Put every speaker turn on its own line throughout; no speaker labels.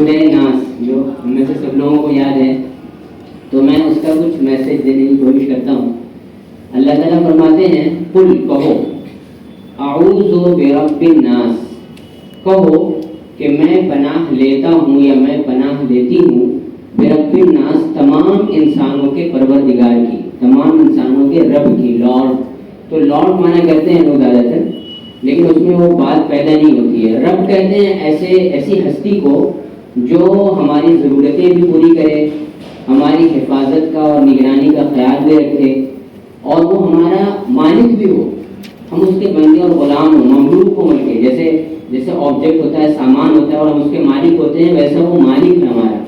سورہ ناس جو ہم میں سے سب لوگوں کو یاد ہے، تو میں اس کا کچھ میسج دینے کی کوشش کرتا ہوں۔ اللہ تعالیٰ فرماتے ہیں قل کہو اعوذ برب الناس، کہو کہ میں پناہ لیتا ہوں یا میں پناہ لیتی ہوں برب الناس، تمام انسانوں کے پروردگار کی، تمام انسانوں کے رب کی، لارڈ۔ تو لارڈ مانا کرتے ہیں لوگ زیادہ تر، لیکن اس میں وہ بات پیدا نہیں ہوتی ہے۔ رب کہتے ہیں ایسی ہستی کو جو ہماری ضرورتیں بھی پوری کرے، ہماری حفاظت کا اور نگرانی کا خیال بھی رکھے، اور وہ ہمارا مالک بھی ہو، ہم اس کے بندے اور غلام ہوں، مملوک ہو مل کے، جیسے آبجیکٹ ہوتا ہے، سامان ہوتا ہے اور ہم اس کے مالک ہوتے ہیں، ویسا وہ مالک ہے ہمارا۔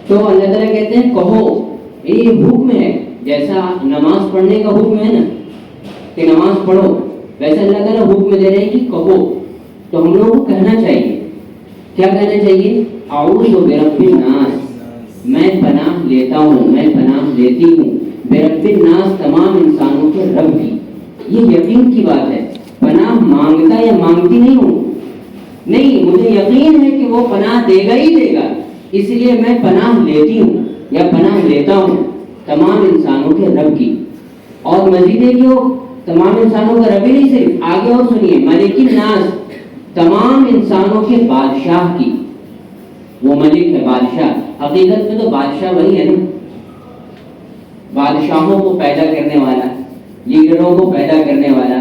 تو اللہ تعالیٰ کہتے ہیں کہو، یہ حکم ہے، جیسا نماز پڑھنے کا حکم ہے نا کہ نماز پڑھو، ویسے اللہ تعالیٰ حکم دے رہے ہیں کہ کہو۔ تو ہم لوگوں کو کہنا چاہیے، کیا کہنا چاہیے؟ اعوذ برب الناس، میں پناہ لیتا ہوں، میں پناہ لیتی ہوں برب الناس، تمام انسانوں کے رب کی۔ یہ یقین کی بات ہے، پناہ مانگتا یا مانگتی نہیں ہوں، نہیں، مجھے یقین ہے کہ وہ پناہ دے گا ہی دے گا، اس لیے میں پناہ لیتی ہوں یا پناہ لیتا ہوں تمام انسانوں کے رب کی۔ اور مزید ہے کہ وہ تمام انسانوں کا رب ہی نہیں، صرف آگے اور سنیے، ملک الناس، تمام انسانوں کے بادشاہ کی۔ وہ ملک ہے، بادشاہ، حقیقت میں تو بادشاہ وہی ہے نا، بادشاہوں کو پیدا کرنے والا، لیڈروں کو پیدا کرنے والا۔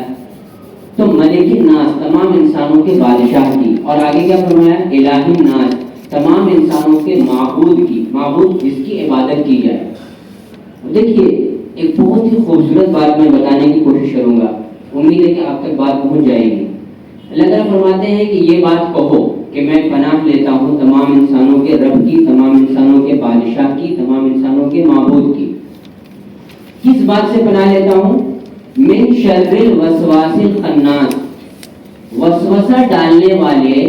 تو ملک الناس، تمام انسانوں کے بادشاہ کی، اور آگے کیا فرمایا؟ الہ الناس، تمام انسانوں کے معبود کی، معبود جس کی عبادت کی جائے۔ دیکھیے ایک بہت ہی خوبصورت بات میں بتانے کی کوشش کروں گا، امید ہے کہ آپ تک بات پہنچ جائے گی۔ اللہ تعالیٰ فرماتے ہیں کہ یہ بات کہو کہ میں پناہ لیتا ہوں تمام انسانوں کے رب کی، تمام انسانوں کے بادشاہ کی، تمام انسانوں کے معبود کی۔ کس بات سے پناہ لیتا ہوں؟ من شر الوسواس الخناس، وسوسہ ڈالنے والے،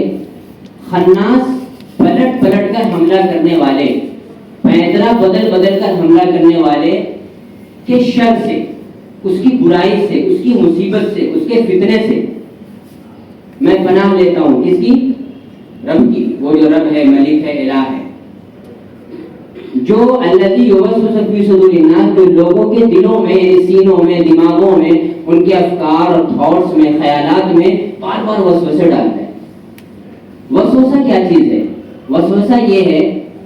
خناس پلٹ پلٹ کر حملہ کرنے والے، پیدرا بدل بدل کر حملہ کرنے والے کے شر سے، اس کی برائی سے، اس کی مصیبت سے، اس کے فتنے سے میں پناہ لیتا ہوں۔ کس کی؟ رب کی، وہ جو رب ہے، ملک ہے، الہ ہے، جو الذی یوسوس فی صدور الناس، جو لوگوں کے دلوں میں، سینوں میں، دماغوں میں، ان کے افکار اور تھاٹس میں، خیالات میں بار بار وسوسے ڈالتا ہے۔ وسوسہ کیا چیز ہے؟ وسوسہ یہ ہے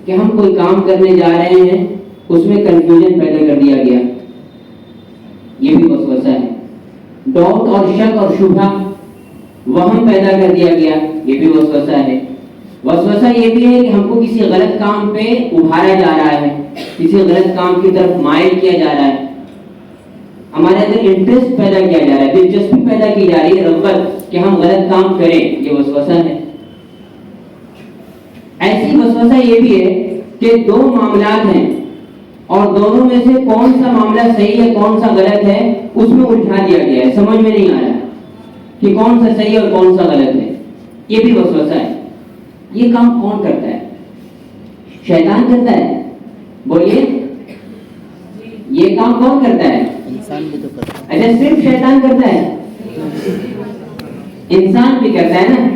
کہ ہم کوئی کام کرنے جا رہے ہیں، اس میں کنفیوژن پیدا کر دیا گیا، یہ بھی وسوسہ ہے۔ ڈاؤٹ اور شک اور شبہ، وہم پیدا کر دیا گیا، یہ بھی وسوسہ ہے۔ وسوسہ یہ بھی ہے کہ ہم کو کسی غلط کام پہ ابھارا جا رہا ہے، کسی غلط کام کی طرف مائل کیا جا رہا ہے، ہمارے اندر انٹرسٹ پیدا کیا جا رہا ہے، دلچسپی پیدا کی جا رہی ہے، رغبت کہ ہم غلط کام کریں، یہ وسوسہ ہے۔ ایسی وسوسہ یہ بھی ہے کہ دو معاملات ہیں اور دونوں میں سے کون سا معاملہ صحیح ہے کون سا غلط ہے اس میں الجھا دیا گیا ہے، سمجھ میں نہیں آ رہا کہ کون سا صحیح اور کون سا غلط ہے، یہ بھی وسوسہ ہے۔ یہ کام کون کرتا ہے؟ شیطان کرتا ہے، بولیے یہ کام کون کرتا ہے؟
انسان بھی تو کرتا ہے۔
اچھا صرف شیطان کرتا ہے؟ انسان بھی کرتا ہے نا۔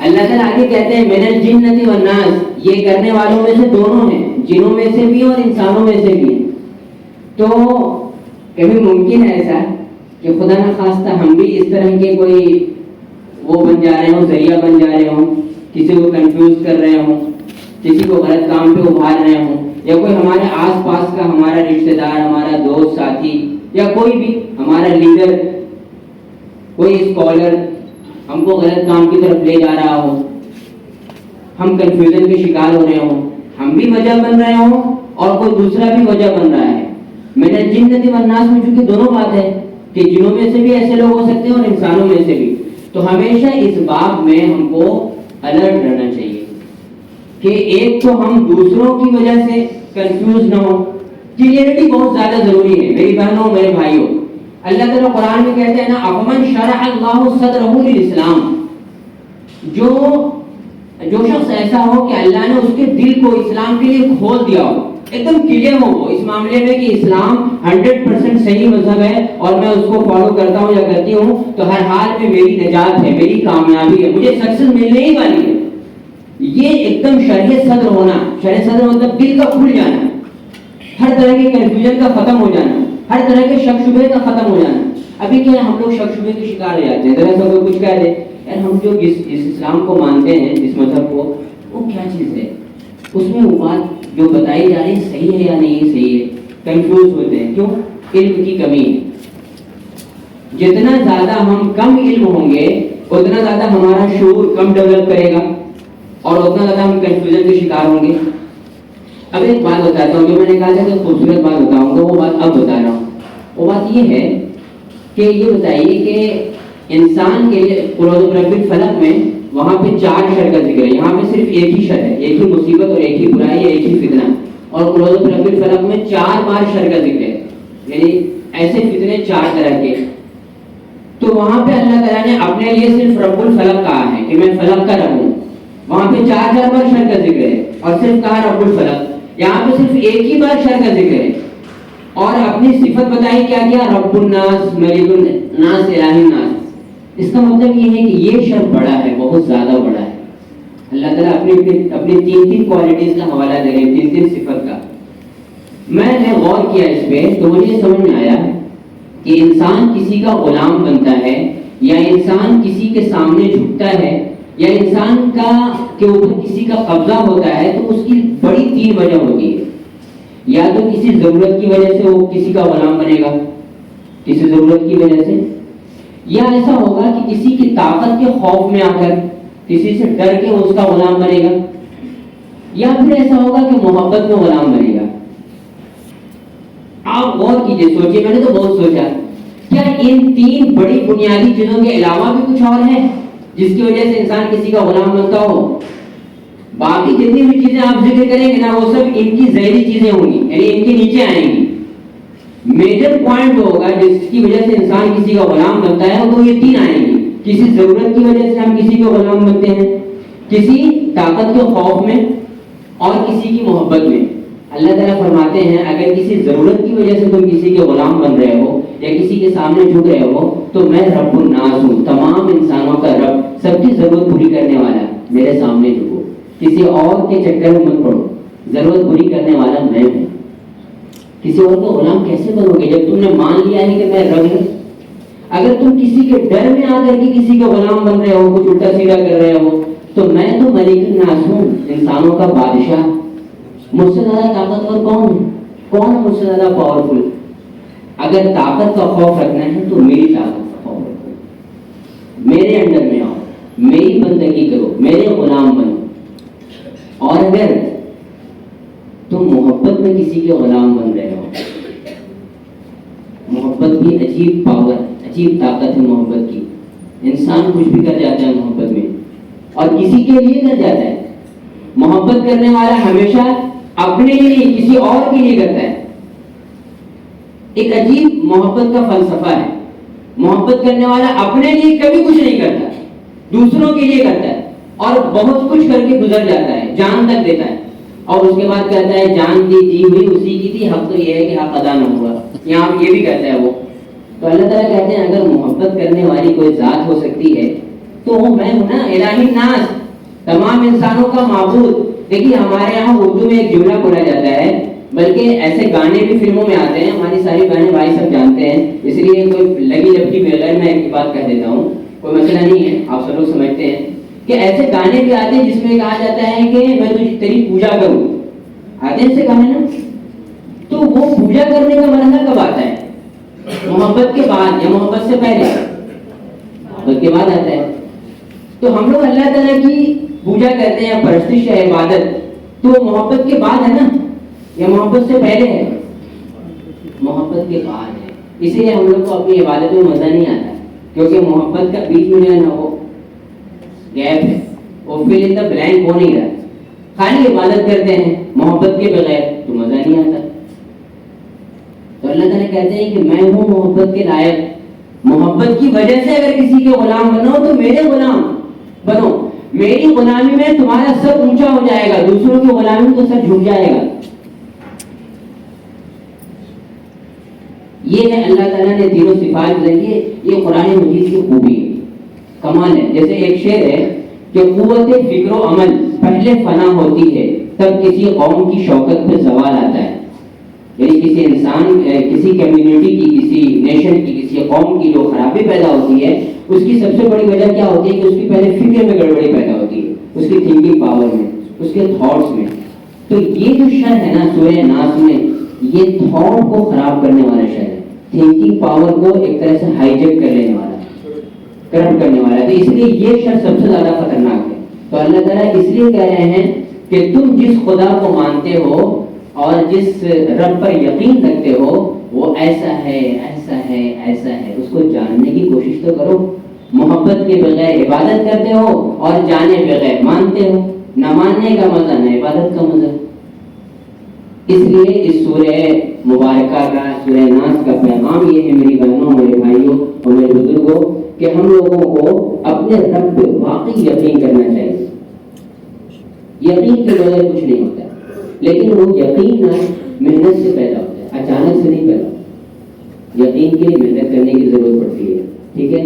اللہ تعالیٰ آگے کہتے ہیں من الجنۃ والناس، یہ کرنے والوں میں سے دونوں ہیں، جنوں میں سے بھی اور انسانوں میں سے بھی۔ تو کبھی ممکن ہے ایسا کہ خدا نخواستہ ہم بھی اس طرح کے کوئی وہ بن جا رہے ہوں، ذریعہ بن جا رہے ہوں، کسی کو کنفیوز کر رہے ہوں، کسی کو غلط کام پہ ابھار رہے ہوں، یا کوئی ہمارے آس پاس کا ہمارا رشتہ دار، ہمارا دوست، ساتھی، یا کوئی بھی ہمارا لیڈر، کوئی اسکالر ہم کو غلط کام کی طرف لے جا رہا ہو، ہم کنفیوژن کے شکار ہو رہے ہوں، ہم بھی وجہ بن رہے ہوں اور کوئی دوسرا بھی وجہ بن رہا ہے۔ من الجنۃ والناس میں چونکہ دونوں بات ہے کہ جنوں میں سے بھی ایسے لوگ ہو سکتے ہیں اور انسانوں میں سے بھی، تو ہمیشہ اس باب میں ہم کو الرٹ رہنا چاہیے کہ ایک تو ہم دوسروں کی وجہ سے کنفیوز نہ ہو۔ کلیئرٹی بہت زیادہ ضروری ہے میری بہنوں، میرے بھائیوں۔ اللہ تعالیٰ قرآن میں کہتے ہیں نا افمن شرح اللہ صدرہ للاسلام، جو شخص ایسا ہو کہ اللہ نے اس کے دل کو اسلام کے لیے کھول دیا ہو، ایک دم کلیئر ہو وہ اس معاملے میں کہ اسلام 100% صحیح مذہب ہے اور میں اس کو فالو کرتا ہوں یا کرتی ہوں، تو ہر حال میں میری نجات ہے، میری کامیابی ہے، مجھے سکسیس ملنے ہی والی ہے۔ یہ ایک دم شرح صدر ہونا. شرح صدر مطلب دل کا کھل جانا, ہر طرح کے کنفیوژن کا ختم ہو جانا, ہر طرح کے شک شبہ کا ختم ہو جانا. ابھی کیا ہم لوگ شک شبہ کے شکار ہو جاتے ہیں, ذرا سا کوئی کچھ کہہ دے, یار ہم جو اس اسلام کو مانتے ہیں, اس مذہب کو, وہ کیا چیز ہے, اس میں وہ بات جو بتائی جا رہی ہے صحیح ہے یا نہیں صحیح ہے, کنفیوز ہوتے ہیں. کیوں؟ علم کی کمی ہے. جتنا زیادہ ہم کم علم ہوں گے اتنا زیادہ ہمارا شعور کم ڈیولپ کرے گا اور اتنا زیادہ ہم کنفیوژن کے شکار ہوں گے. اب ایک بات بتاتا ہوں, جو میں نے کہا تھا کہ خوبصورت بات بتاؤں گا, وہ بات اب بتا رہا ہوں. وہ بات یہ ہے کہ یہ بتائیے کہ انسان کے لیے قرآن رب الفلق میں وہاں پہ 4 شر کا ذکر ہے, یہاں پہ صرف ایک ہی شر ہے, ایک ہی مصیبت اور ایک ہی برائی, ایک ہی فتنہ. اور قرآن رب الفلق میں 4 بار شر کا ذکر ہے, یعنی ایسے فتنے 4 طرح کے. تو وہاں پہ اللہ تعالیٰ نے اپنے لیے صرف رب الفلق کہا ہے کہ میں فلق کا رب ہوں. وہاں پہ 4 بار شر کا ذکر ہے اور صرف کہا رب الفلق. یہاں پہ صرف ایک ہی بار شر کا ذکر ہے اور اپنی صفت بتائی کیا کیا, رب الناس, ملک الناس, الہ الناس. اس کا مطلب یہ ہے کہ یہ شر بڑا ہے, بہت زیادہ بڑا ہے. اللہ تعالیٰ اپنی 3 کوالٹیز کا حوالہ دے رہے ہیں, 3 صفت کا. میں نے غور کیا اس پہ تو مجھے سمجھ میں آیا کہ انسان کسی کا غلام بنتا ہے یا انسان کسی کے سامنے جھکتا ہے یا انسان کا کے اوپر کسی کا قبضہ ہوتا ہے تو اس کی بڑی 3 وجہ ہوتی ہے. یا تو کسی ضرورت کی وجہ سے وہ کسی کا غلام بنے گا, کسی ضرورت کی وجہ سے, یا ایسا ہوگا کہ کسی کی طاقت کے خوف میں آ کر کسی سے ڈر کے اس کا غلام بنے گا, یا پھر ایسا ہوگا کہ محبت میں غلام بنے گا. آپ غور کیجئے, سوچئے, میں نے تو بہت سوچا, کیا ان 3 بڑی بنیادی چیزوں کے علاوہ بھی کچھ اور ہے جس کی وجہ سے انسان کسی کا غلام بنتا ہو؟ باقی جتنی بھی چیزیں آپ ذکر کریں گے نا وہ سب ان کی ذیلی چیزیں ہوں گی, یعنی ان کے نیچے آئیں گی. میجر پوائنٹ ہوگا جس کی وجہ سے انسان کسی کا غلام بنتا ہے وہ یہ 3 آئیں گی. کسی ضرورت کی وجہ سے ہم کسی کو غلام بنتے ہیں, کسی طاقت کے خوف میں, اور کسی کی محبت میں. اللہ تعالیٰ فرماتے ہیں اگر کسی ضرورت کی وجہ سے تم کسی کے غلام بن رہے ہو یا کسی کے سامنے جھک رہے ہو تو میں رب الناس ہوں, تمام انسانوں کا رب, سب کی ضرورت پوری کرنے والا, میرے سامنے جھکو, کسی اور کے چکر میں مت پڑو, ضرورت پوری کرنے والا میں ہوں. کسی اور کا غلام کیسے بنو گے جب تم نے مان لیا ہے کہ میں رب ہوں؟ اگر تم کسی کے ڈر میں آ کر کے کسی کا غلام بن رہے ہو, کچھ الٹا سیدھا کر رہے ہو, تو میں تو ملک الناس ہوں, انسانوں کا بادشاہ. مجھ سے زیادہ طاقتور کون ہے؟ کون ہے مجھ سے زیادہ پاورفل؟ اگر طاقت کا خوف رکھنا ہے تو میری طاقت کا خوف رکھو, میرے انڈر میں آؤ, میری بندگی کرو, میرے غلام بنو. اور اگر تم محبت میں کسی کے غلام بن رہے ہو, محبت بھی عجیب پاور, عجیب طاقت ہے محبت کی. انسان کچھ بھی کر جاتا ہے محبت میں, اور کسی کے لیے کر جاتا ہے. محبت کرنے والا ہمیشہ اپنے لیے نہیں کسی اور کے لیے کرتا ہے. ایک عجیب محبت کا فلسفہ ہے. محبت کرنے والا اپنے لیے کبھی کچھ نہیں کرتا, دوسروں کے لیے کرتا ہے, اور بہت کچھ کر کے گزر جاتا ہے, جان تک دیتا ہے, اور اس کے بعد کہتا ہے جان دی ہوئی اسی کی تھی, حق تو یہ ہے کہ حق ادا نہ ہوا. یہاں یہ بھی کہتا ہے وہ. تو اللہ تعالیٰ کہتے ہیں اگر محبت کرنے والی کوئی ذات ہو سکتی ہے تو وہ میں ہوں نا, الہ الناس, تمام انسانوں کا معبود. دیکھیے ہمارے یہاں اردو میں ایک جملہ بولا جاتا ہے, بلکہ ایسے گانے بھی فلموں میں آتے ہیں, ہماری ساری گانے بھائی سب جانتے ہیں, اس لیے کوئی لگی لپٹی بغیر میں ایک بات کہہ دیتا ہوں, کوئی مسئلہ نہیں ہے, آپ سب لوگ سمجھتے ہیں کہ ایسے گانے بھی آتے ہیں جس میں کہا جاتا ہے کہ میں تجھ تیری پوجا کروں. آتے ہیں ایسے گانے نا, تو وہ پوجا کرنے کا مرحلہ کب آتا ہے؟ محبت کے بعد یا محبت سے پہلے؟ محبت کے بعد آتا ہے. تو ہم لوگ اللہ تعالیٰ کی پوجا کرتے ہیں یا پرستش یا عبادت, تو محبت کے بعد ہے نا یا محبت سے پہلے ہے؟ محبت کے بعد ہے. اسی لیے ہم لوگ کو اپنی عبادت میں مزہ نہیں آتا, کیونکہ محبت کا بیچ میں ہے نا وہ گیپ ہے, وہ فل ان دا بلینک ہو نہیں رہا. خالی عبادت کرتے ہیں محبت کے بغیر تو مزہ نہیں آتا. تو اللہ تعالیٰ کہتے ہیں کہ میں ہوں محبت کے لائق. محبت کی وجہ سے اگر کسی کے غلام بنو تو میرے غلام بنو. میری غلامی میں تمہارا سر اونچا ہو جائے گا, دوسروں کی غلامی تو سر جھک جائے گا. یہ ہے اللہ تعالیٰ نے تینوں صفات ذریعے, یہ قرآن مجید کی خوبی ہے, کمال ہے. جیسے ایک شعر ہے کہ قوت فکر و عمل پہلے فنا ہوتی ہے تب کسی قوم کی شوکت پہ زوال آتا ہے. یعنی کسی انسان، کسی کمیونٹی کی، کسی نیشن کی، کسی قوم کی جو خرابی پیدا ہوتی ہے اس کی سب سے بڑی وجہ کیا ہوتی ہے کہ اس کی پہلے فکر میں گڑبڑی پیدا ہوتی ہے، اس کی تھنکنگ پاور میں، اس کے تھاٹس میں. تو یہ جو شر ہے نا سورہ ناس میں، یہ تھاٹ کو خراب کرنے والا شر ہے، تھنکنگ پاور کو ایک طرح سے ہائی جیک کر لینے والا، کرپٹ کرنے والا ہے. تو اس لیے یہ شر سب سے زیادہ خطرناک ہے. تو اللہ تعالیٰ اس لیے کہہ رہے ہیں کہ تم جس خدا کو مانتے ہو اور جس رب پر یقین رکھتے ہو وہ ایسا ہے، ایسا ہے، ایسا ہے، اس کو جاننے کی کوشش تو کرو. محبت کے بغیر عبادت کرتے ہو اور جانے بغیر مانتے ہو. نہ ماننے کا مزہ نہ عبادت کا مزہ. اس لیے اس سورہ مبارکہ کا، سورہ ناس کا پیغام یہ ہے میری بہنوں، میرے بھائیوں اور میرے بزرگوں، کہ ہم لوگوں کو اپنے رب پہ واقعی یقین کرنا چاہیے. یقین کے بغیر کچھ نہیں ہوتا، لیکن وہ یقین محنت سے پیدا ہوتا ہے، اچانک سے نہیں پیدا. یقین کے لیے محنت کرنے کی ضرورت پڑتی ہے. ٹھیک ہے.